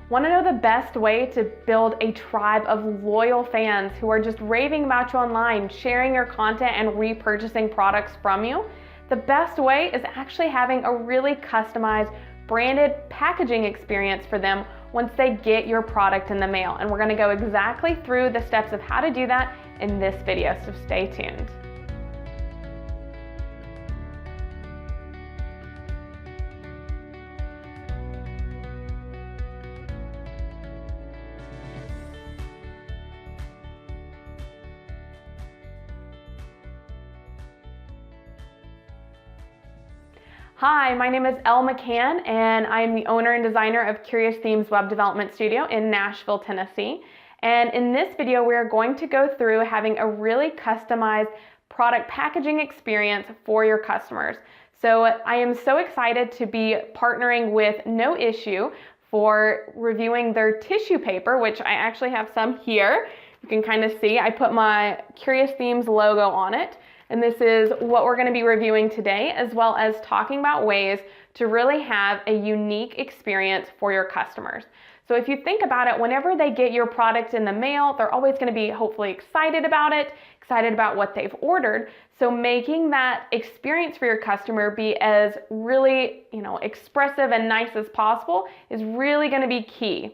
Want to know the best way to build a tribe of loyal fans who are just raving about you online, sharing your content and repurchasing products from you? The best way is actually having a really customized, branded packaging experience for them once they get your product in the mail. And we're going to go exactly through the steps of how to do that in this video, so stay tuned. Hi, my name is Elle McCann, and I am the owner and designer of Curious Themes Web Development Studio in Nashville, Tennessee. And in this video, we are going to go through having a really customized product packaging experience for your customers. So I am so excited to be partnering with No Issue for reviewing their tissue paper, which I actually have some here. You can kind of see, I put my Curious Themes logo on it. And this is what we're going to be reviewing today, as well as talking about ways to really have a unique experience for your customers. So if you think about it, whenever they get your product in the mail, they're always going to be hopefully excited about it, excited about what they've ordered. So making that experience for your customer be as really, expressive and nice as possible is really going to be key.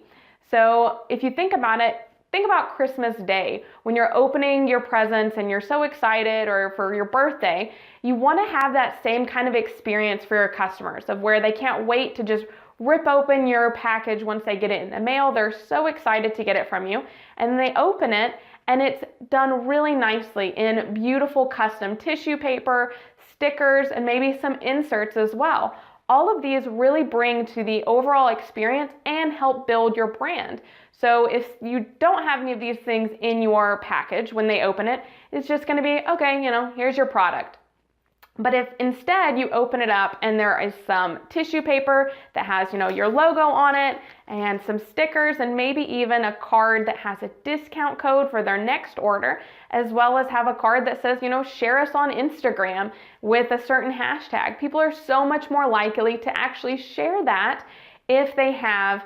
So if you think about it, think about Christmas Day. When you're opening your presents and you're so excited, or for your birthday, you want to have that same kind of experience for your customers, of where they can't wait to just rip open your package once they get it in the mail. They're so excited to get it from you, and they open it and it's done really nicely in beautiful custom tissue paper, stickers, and maybe some inserts as well. All of these really bring to the overall experience and help build your brand. So if you don't have any of these things in your package when they open it, it's just going to be, okay, here's your product. But if instead you open it up and there is some tissue paper that has, your logo on it, and some stickers, and maybe even a card that has a discount code for their next order, as well as have a card that says, share us on Instagram with a certain hashtag. People are so much more likely to actually share that if they have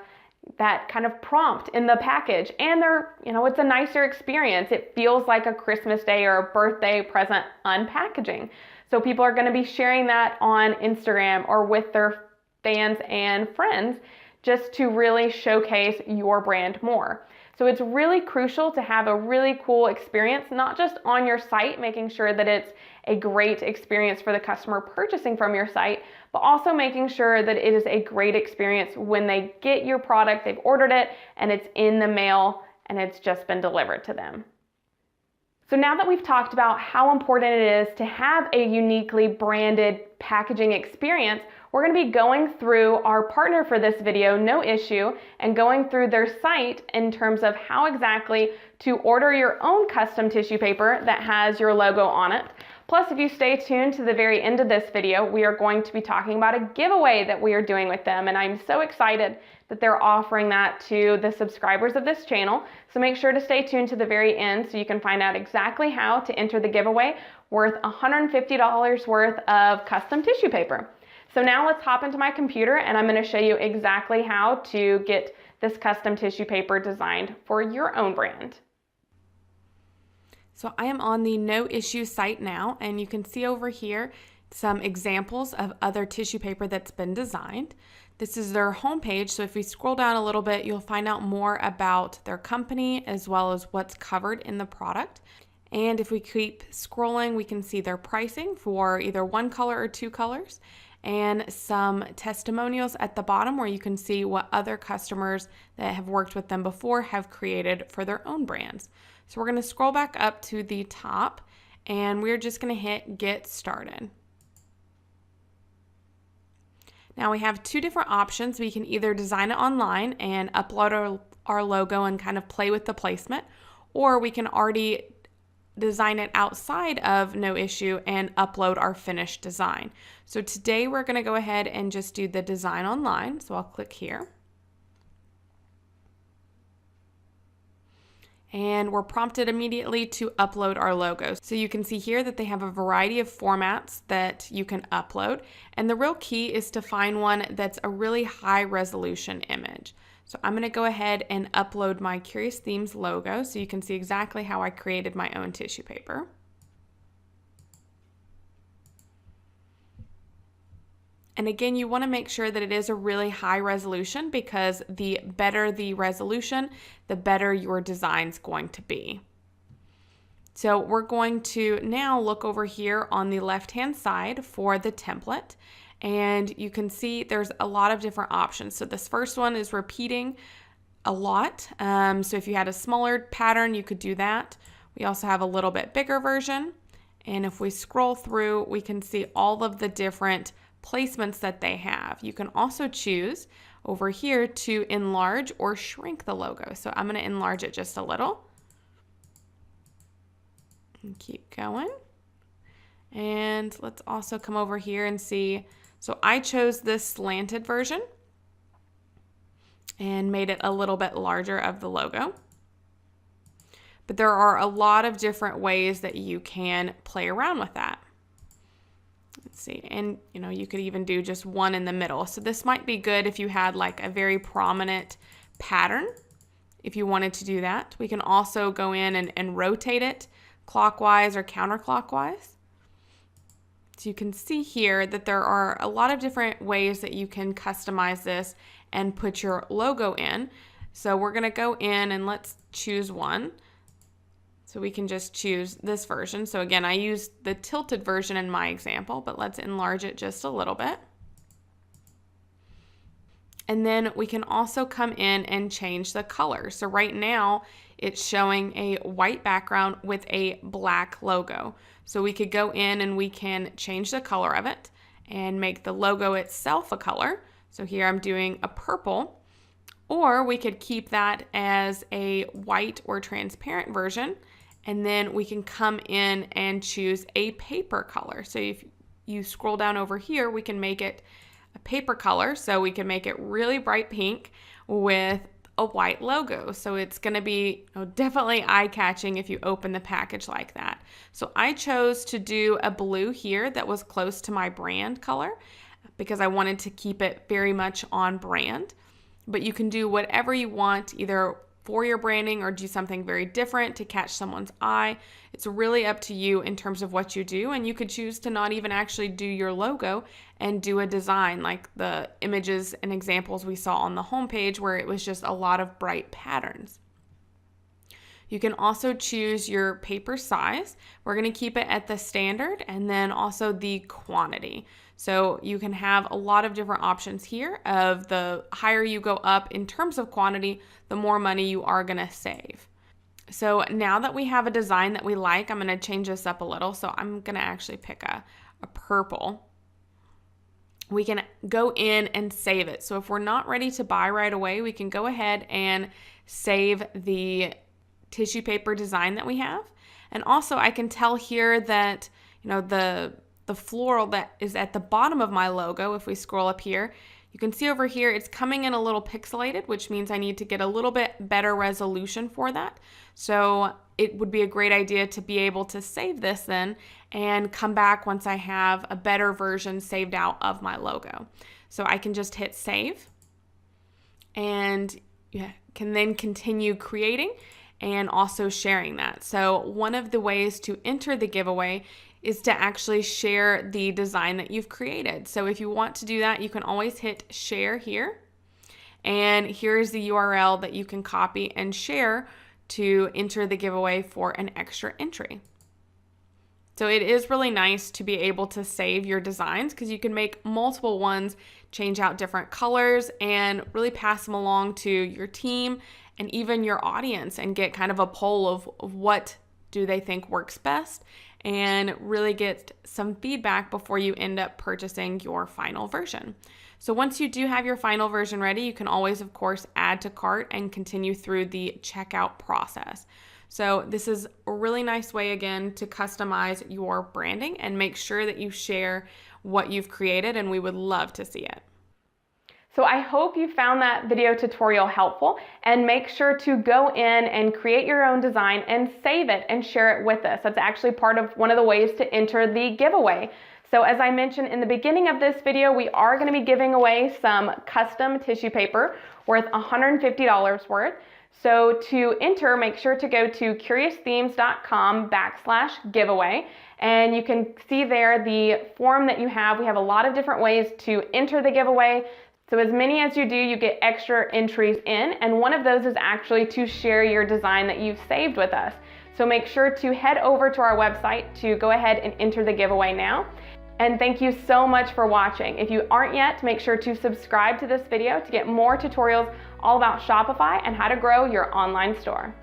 that kind of prompt in the package, and it's a nicer experience. It feels like a Christmas Day or a birthday present unpackaging. So people are going to be sharing that on Instagram or with their fans and friends, just to really showcase your brand more. So it's really crucial to have a really cool experience, not just on your site, making sure that it's a great experience for the customer purchasing from your site, but also making sure that it is a great experience when they get your product, they've ordered it, and it's in the mail and it's just been delivered to them. So now that we've talked about how important it is to have a uniquely branded packaging experience, we're going to be going through our partner for this video, No Issue, and going through their site in terms of how exactly to order your own custom tissue paper that has your logo on it. Plus, if you stay tuned to the very end of this video, we are going to be talking about a giveaway that we are doing with them, and I'm so excited that they're offering that to the subscribers of this channel. So make sure to stay tuned to the very end so you can find out exactly how to enter the giveaway worth $150 worth of custom tissue paper. So now let's hop into my computer, and I'm going to show you exactly how to get this custom tissue paper designed for your own brand. So I am on the No Issue site now, and you can see over here some examples of other tissue paper that's been designed. This is their homepage, so if we scroll down a little bit, you'll find out more about their company as well as what's covered in the product. And if we keep scrolling, we can see their pricing for either one color or two colors, and some testimonials at the bottom where you can see what other customers that have worked with them before have created for their own brands. So we're going to scroll back up to the top, and we're just going to hit Get Started. Now we have two different options. We can either design it online and upload our logo and kind of play with the placement, or we can already design it outside of No Issue and upload our finished design. So today we're going to go ahead and just do the design online. So I'll click here. And we're prompted immediately to upload our logos. So you can see here that they have a variety of formats that you can upload. And the real key is to find one that's a really high resolution image. So I'm going to go ahead and upload my Curious Themes logo so you can see exactly how I created my own tissue paper. And again, you want to make sure that it is a really high resolution, because the better the resolution, the better your design's going to be. So we're going to now look over here on the left-hand side for the template, and you can see there's a lot of different options. So this first one is repeating a lot. So if you had a smaller pattern, you could do that. We also have a little bit bigger version. And if we scroll through, we can see all of the different placements that they have. You can also choose over here to enlarge or shrink the logo. So I'm going to enlarge it just a little. And keep going. And let's also come over here and see. So I chose this slanted version and made it a little bit larger of the logo. But there are a lot of different ways that you can play around with that. Let's see, and you could even do just one in the middle. So this might be good if you had like a very prominent pattern, if you wanted to do that. We can also go in and rotate it clockwise or counterclockwise. So you can see here that there are a lot of different ways that you can customize this and put your logo in. So we're going to go in and let's choose one. So we can just choose this version. So again, I used the tilted version in my example, but let's enlarge it just a little bit. And then we can also come in and change the color. So right now it's showing a white background with a black logo. So we could go in and we can change the color of it and make the logo itself a color. So here I'm doing a purple, or we could keep that as a white or transparent version. And then we can come in and choose a paper color. So if you scroll down over here, we can make it a paper color. So we can make it really bright pink with a white logo. So it's going to be definitely eye-catching if you open the package like that. So I chose to do a blue here that was close to my brand color because I wanted to keep it very much on brand. But you can do whatever you want, either for your branding or do something very different to catch someone's eye. It's really up to you in terms of what you do, and you could choose to not even actually do your logo and do a design like the images and examples we saw on the homepage where it was just a lot of bright patterns. You can also choose your paper size. We're going to keep it at the standard, and then also the quantity. So you can have a lot of different options here. Of the higher you go up in terms of quantity, the more money you are going to save. So now that we have a design that we like, I'm going to change this up a little. So I'm going to actually pick a purple. We can go in and save it. So if we're not ready to buy right away, we can go ahead and save the tissue paper design that we have. And also I can tell here that, the floral that is at the bottom of my logo, if we scroll up here, you can see over here it's coming in a little pixelated, which means I need to get a little bit better resolution for that. So it would be a great idea to be able to save this then and come back once I have a better version saved out of my logo. So I can just hit save and can then continue creating and also sharing that. So one of the ways to enter the giveaway is to actually share the design that you've created. So if you want to do that, you can always hit share here. And here's the URL that you can copy and share to enter the giveaway for an extra entry. So it is really nice to be able to save your designs because you can make multiple ones, change out different colors, and really pass them along to your team and even your audience and get kind of a poll of what do they think works best, and really get some feedback before you end up purchasing your final version. So once you do have your final version ready, you can always, of course, add to cart and continue through the checkout process. So this is a really nice way, again, to customize your branding and make sure that you share what you've created, and we would love to see it. So I hope you found that video tutorial helpful, and make sure to go in and create your own design and save it and share it with us. That's actually part of one of the ways to enter the giveaway. So as I mentioned in the beginning of this video, we are going to be giving away some custom tissue paper worth $150 worth. So to enter, make sure to go to curiousthemes.com/giveaway, and you can see there the form that you have. We have a lot of different ways to enter the giveaway. So as many as you do, you get extra entries in, and one of those is actually to share your design that you've saved with us. So make sure to head over to our website to go ahead and enter the giveaway now. And thank you so much for watching. If you aren't yet, make sure to subscribe to this video to get more tutorials all about Shopify and how to grow your online store.